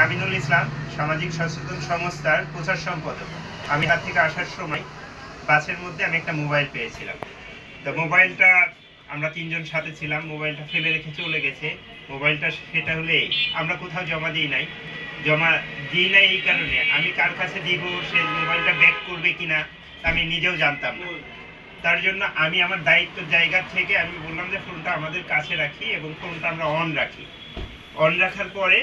আমিনুল ইসলাম, সামাজিক সচেতন সংস্থার প্রচার সম্পাদক। আমি হাত থেকে আসার সময় বাসের মধ্যে আমি একটা মোবাইল পেয়েছিলাম। তো মোবাইলটা আমরা তিনজন সাথে ছিলাম, মোবাইলটা ফেলে রেখে চলে গেছে। মোবাইলটা সেটা হলে আমরা কোথাও জমা দিই নাই এই কারণে আমি কার কাছে দিব, সে মোবাইলটা ব্যাক করবে কিনা আমি নিজেও জানতাম না। তার জন্য আমি আমার দায়িত্বের জায়গা থেকে আমি বললাম যে ফোনটা আমাদের কাছে রাখি এবং ফোনটা আমরা অন রাখি। অন রাখার পরে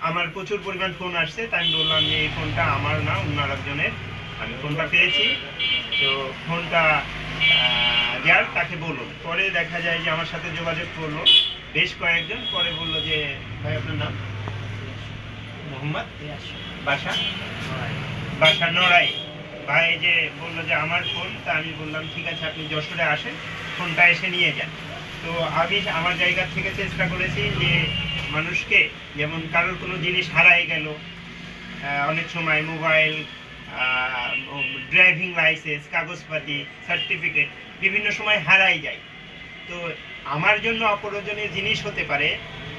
আমার প্রচুর পরিমাণ ফোন আসছে, তাই আমি বললাম যে এই ফোনটা আমার না, অন্য আরেকজনের। আমি ফোনটা পেয়েছি, তো ফোনটা যার তাকে বলুন। পরে দেখা যায় যে আমার সাথে যোগাযোগ করলো বেশ কয়েকজন। পরে বললো যে ভাই আপনার নাম? মোহাম্মদ বাসা নড়াই ভাই। যে বললো যে আমার ফোন। তা আমি বললাম ঠিক আছে, আপনি যশোরে আসেন, ফোনটা এসে নিয়ে যান। তো আমি আমার জায়গা থেকে চেষ্টা করেছি যে মানুষকে, যেমন কারোর কোনো জিনিস হারাই গেল, অনেক সময় মোবাইল, ড্রাইভিং লাইসেন্স, কাগজপাতি, সার্টিফিকেট বিভিন্ন সময় হারাই যায়। তো আমার জন্য অপ্রয়োজনীয় জিনিস হতে পারে,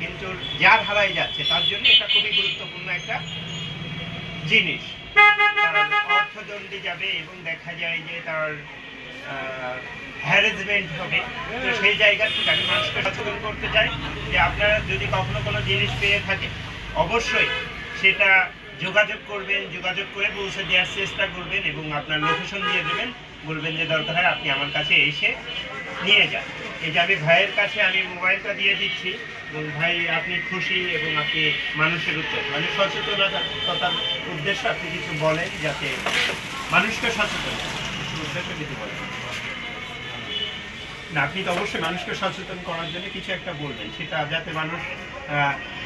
কিন্তু যার হারাই যাচ্ছে তার জন্য এটা খুবই গুরুত্বপূর্ণ একটা জিনিস। অর্থদণ্ডে যাবে এবং দেখা যায় যে তার হ্যারাসমেন্ট হবে। তো সেই জায়গা থেকে আমি মানুষকে সচেতন করতে চাই যে আপনারা যদি কখনো কোনো জিনিস পেয়ে থাকেন, অবশ্যই সেটা যোগাযোগ করবেন, যোগাযোগ করে পৌঁছে দেওয়ার চেষ্টা করবেন এবং আপনার লোকেশন দিয়ে দেবেন, বলবেন যে দরকার হয় আপনি আমার কাছে এসে নিয়ে যান। এই যে আমি ভাইয়ের কাছে আমি মোবাইলটা দিয়ে দিচ্ছি, ভাই আপনি খুশি এবং আপনি মানুষের মানে সচেতনতার উদ্দেশ্য আপনি কিছু বলেন, যাতে মানুষকে সচেতন উদ্দেশ্য কিছু বলেন না। আপনি তো অবশ্যই মানুষকে সচেতন করার জন্য কিছু একটা বলবেন, সেটা যাতে মানুষ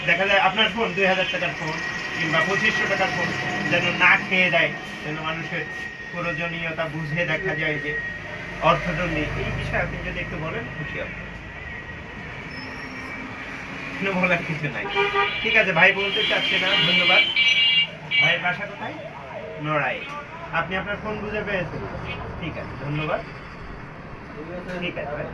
দেখা যায় আপনার ফোন 2000 টাকার ফোন কিংবা 2500 টাকার ফোন যেন না খেয়ে দেয়, যেন মানুষের প্রয়োজনীয়তা বুঝে দেখা যায় যে অর্থদণ্ডী এই বিষয়ে আপনি যদি একটু বলেন খুশি হব। বলার কিছু নাই, ঠিক আছে ভাই বলতে চাচ্ছে না, ধন্যবাদ। ভাইয়ের বাসা কোথায়? নড়াই। আপনি আপনার ফোন বুঝে পেয়েছেন, ঠিক আছে, ধন্যবাদ। ঠিক আছে ভাই।